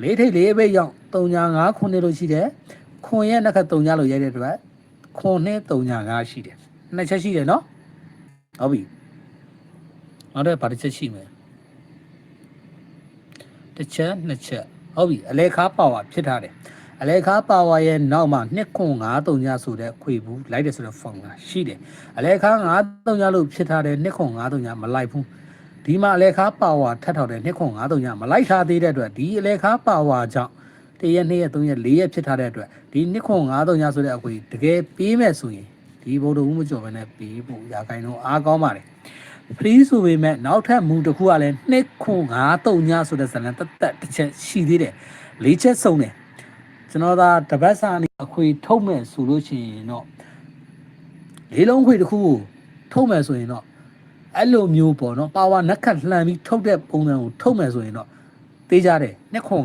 လေးထိတ်လေးပဲရောက်3ညာ9ခုနှစ်လို့ရှိတယ်ခွန်ရဲ့နှစ်ခါ3ညာလို့ရိုက်တဲ့အတွက်ခွန်နဲ့3ညာ9ရှိတယ်နှစ်ချက်ရှိတယ်နော်ဟုတ်ပြီနောက်တော့ဗာတစ်ချက်ရှိမယ်တစ်ချက်နှစ်ချက်ဟုတ်ပြီအလဲခါပါဝါဖြစ်ထားတယ်အလဲခါပါဝါရဲ့နောက်မှာ2ခွန်9 3ညာဆိုတဲ့ခွေဘူးလိုက်တယ်ဆိုတဲ့ formula ရှိတယ်အလဲခါ9 3ညာလို့ဖြစ်ထားတဲ့2ခွန်9 3ညာမလိုက်ဘူးဒီမှာအလဲခါပါဝါထပ်ထောက်တဲ့2ခွန်9 3ညာမလိုက်ထားသေးတဲ့အတွက်ဒီအလဲခါပါဝါကြောင့်1ရက်2ရက်3ရက်4ရက်ဖြစ်ထားတဲ့အတွက်ဒီ2ခွန်9 3ညာဆိုတဲ့အခွေတကယ်ပေးမဲ့ဆိုရင်ဒီဘုံတော်ဦးမကျော်ဘဲနဲ့ပေးဖို့ရာခိုင်တော့အားကောင်းပါတယ်free ဆိုပေမဲ့နောက်ထပ်မူတစ်ခုကလည်း2ခွန်9 3ညာဆိုတဲ့ဇာတ်လမ်းတက်တစ်ချက်ရှိသေးတယ်၄ချက်စုံတယ်ကျွန်တော်သာတပတ်စာနေအခွေထုတ်မဲ့ဆိုလို့ရှိရင်တော့လေးလုံးခွေတစ်ခုကိုထုတ်မဲ့ဆိုရင်တော့အဲ့လိုမျိုးပေါ့နော်ပါဝါနက်ခတ်လှန်ပြီးထုတ်တဲ့ပုံစံကိုထုတ်မဲ့ဆိုရင်တော့သေးကြတယ်2ခွန်